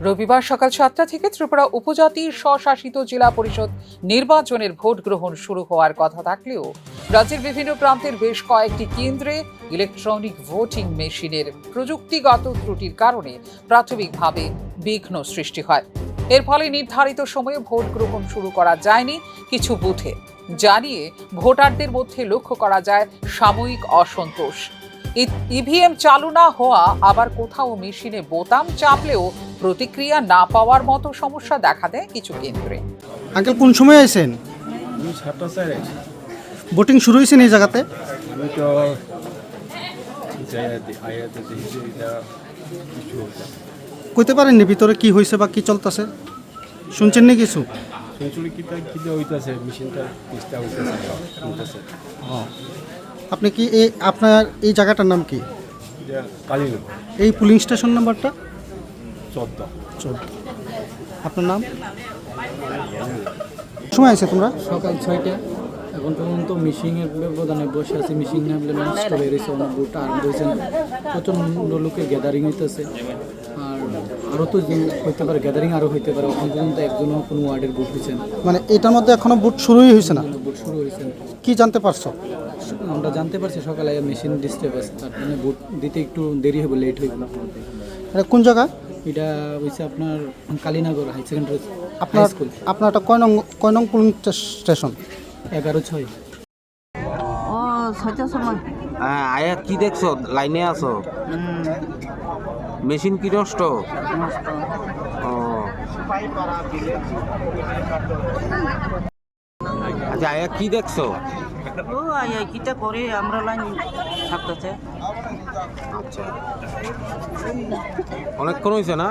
রবিবার সকাল 7টা থেকে ত্রিপুরা উপজাতির স্বশাসিত জেলা পরিষদ নির্বাচনের ভোট গ্রহণ শুরু হওয়ার কথা থাকলেও রাজ্যের বিভিন্ন প্রান্তের বেশ কয়েকটি কেন্দ্রে ইলেকট্রনিক ভোটিং মেশিনের প্রযুক্তিগত ত্রুটির কারণে প্রাথমিকভাবে বিঘ্ন সৃষ্টি হয়। এর ফলে নির্ধারিত সময়ে ভোট গ্রহণ শুরু করা যায়নি কিছু বুথে, জানিয়ে ভোটারদের মধ্যে লক্ষ্য করা যায় সাময়িক অসন্তোষ। ইভিএম চালু না হওয়া, আবার কোথাও মেশিনে বোতাম চাপলেও প্রতিক্রিয়া না পাওয়ার মতো সমস্যা দেখা দেয় কিছু কেন্দ্রে। আঙ্কেল কোন সময় আইছেন? ভোটিং শুরু হয়েছে এই জায়গাতে? কইতে পারেননি ভিতরে কি হয়েছে বা কি চলতেছে? শুনছেন না কিছু? আপনি কি আপনার এই জায়গাটার নাম কি? এই পুলিং স্টেশন নাম্বারটা 14। আপনার নাম? সময় আছে তোমরা? সকাল 6টা। এখন পর্যন্ত মিশিংয়ের ব্যবধানে বসে আছে। মিশিং না হলে নষ্ট হয়ে গেছে, অনেক ভোট আরম্ভ হয়েছে, প্রচণ্ড লোকের গ্যাদারিং হইতেছে। আর আরও তো হইতে পারে, গ্যাদারিং আরও হইতে পারে। এখন পর্যন্ত একজনও কোনো ওয়ার্ডের ভোট হয়েছে না। মানে এটার মধ্যে এখনো ভোট শুরুই হয়েছে না? ভোট শুরু হয়েছে না। কি জানতে পারছো? আমরা জানতে পারছি সকালে মেশিন ডিস্টার্ব আছে, তার জন্য ভোট দিতে একটু দেরি হবে, লেট হয়ে গেল। এটা কোন জায়গা? এটা হয়েছে আপনার কালীনগর হাই সেকেন্ডারি আপনার স্কুল। আপনার এটা কয় নং পুলিং স্টেশন? 11/6। ও 6টার সময়। হ্যাঁ, আয়া কি দেখছো? লাইনে আছো? মেশিন কি নষ্ট? ও আচ্ছা, আয়া কি দেখছো? ও আই কিটা করে আমরা লাইন থাকতেছে। আচ্ছা, অনেকক্ষণ হয়েছে না?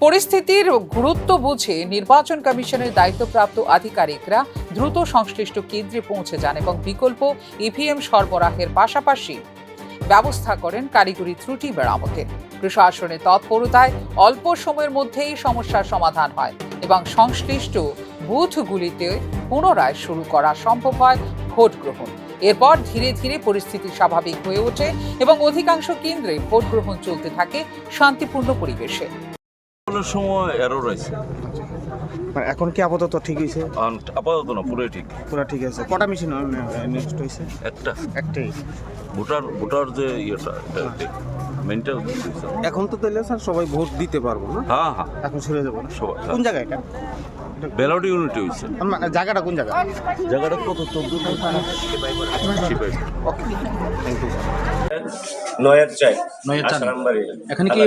পরিস্থিতির গুরুত্ব বুঝে নির্বাচন কমিশনের দায়িত্বপ্রাপ্ত আধিকারিকরা দ্রুত সংশ্লিষ্ট কেন্দ্রে পৌঁছে যান এবং বিকল্প ইভিএম সরবরাহের পাশাপাশি ব্যবস্থা করেন কারিগরি ত্রুটি মেরামতের। প্রশাসনের তৎপরতায় অল্প সময়ের মধ্যেই সমস্যার সমাধান হয় এবং সংশ্লিষ্ট বুথগুলিতে পুনরায় শুরু করা সম্ভব হয় ভোট গ্রহণ। এরপর ধীরে ধীরে পরিস্থিতি স্বাভাবিক হয়ে ওঠে এবং অধিকাংশ কেন্দ্রে ভোট গ্রহণ চলতে থাকে শান্তিপূর্ণ পরিবেশে। সময় এরর আছে। এখন কি আপাতত ঠিক হয়েছে? আপাতত না, পুরোই ঠিক। পুরো ঠিক আছে। কটা মেশিন নেক্সট হয়েছে? একটাই ভোটার যে ইয়েটা মেন্টাল। এখন তো তাহলে স্যার সবাই ভোট দিতে পারবো না? হ্যাঁ, এখন শুরু হয়ে যাবো না? সবাই। কোন জায়গা এটা? ব্যালট ইউনিটি হয়েছে। জায়গাটা কোন জায়গা? জায়গাটা কত? 14 নয়ের চাই। এখানে কি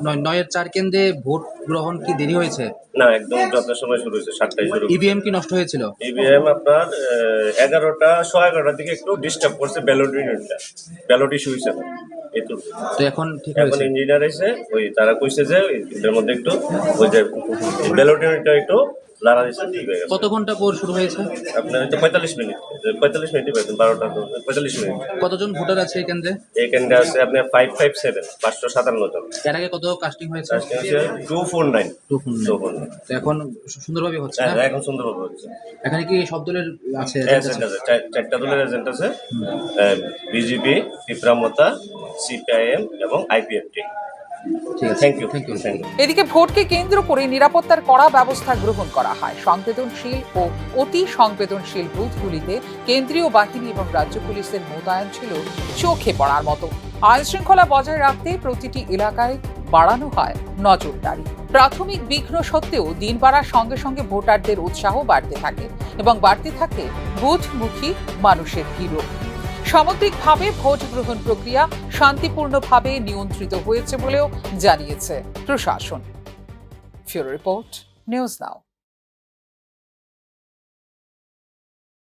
9-4 কেন্দ্রে ভোট গ্রহণ কি দেরি হয়েছে? না, একদম যথাসময় সময় শুরু হয়েছে। 7টায় শুরু। ইভিএম কি নষ্ট হয়েছিল? ইভিএম আপনার 11:11 দিকে একটু ডিস্টার্ব করছে ব্যালট ইউনিটটা। ব্যালট ইস্যু হয়েছে না একটু। তো এখন ঠিক এখন হয়েছে? ইঞ্জিনিয়ার এসে ওই তারা কইছে যে এর মধ্যে একটু ওই যে ব্যালট ইউনিটটা একটু লাড়া দিচ্ছে, ঠিক হয়ে গেছে। কত ঘন্টা পর শুরু হয়েছে? আপনার হয়তো 45 মিনিট। 45 মিনিটই পাইতেন, 12টা 45 মিনিট। কতজন ভোটার আছে এই কেন্দ্রে? এই কেন্দ্রে আছে আপনার 557 জন। এর আগে কত কাস্টিং হয়েছে? 249। তো এখন সুন্দরভাবে হচ্ছে না? এখন সুন্দরভাবে হচ্ছে। এখানে কি সব দলের আছে? এজেন্ট আছে, 4টা দলের এজেন্ট আছে। বিজেপি, ত্রিপুরামতা, সিপিআইএম এবং আইপিএফটি। Thank you. এদিকে ভোটকে কেন্দ্র করে নিরাপত্তার কড়া ব্যবস্থা গ্রহণ করা হয়। সংবেদনশীল ও অতি সংবেদনশীল বুথগুলিতে কেন্দ্রীয় বাহিনী এবং রাজ্য পুলিশের মোতায়েন ছিল চোখে পড়ার মতো। আইন শৃঙ্খলা বজায় রাখতে প্রতিটি এলাকায় বাড়ানো হয় নজরদারি। প্রাথমিক বিঘ্ন সত্ত্বেও দিন বাড়ার সঙ্গে সঙ্গে ভোটারদের উৎসাহ বাড়তে থাকে এবং বাড়তে থাকে বুথমুখী মানুষের ভিড়ও। সামগ্রিকভাবে ভোট গ্রহণ প্রক্রিয়া শান্তিপূর্ণভাবে নিয়ন্ত্রিত হয়েছে বলেও জানিয়েছে প্রশাসন। ফিউরো রিপোর্ট, নিউজ নাও।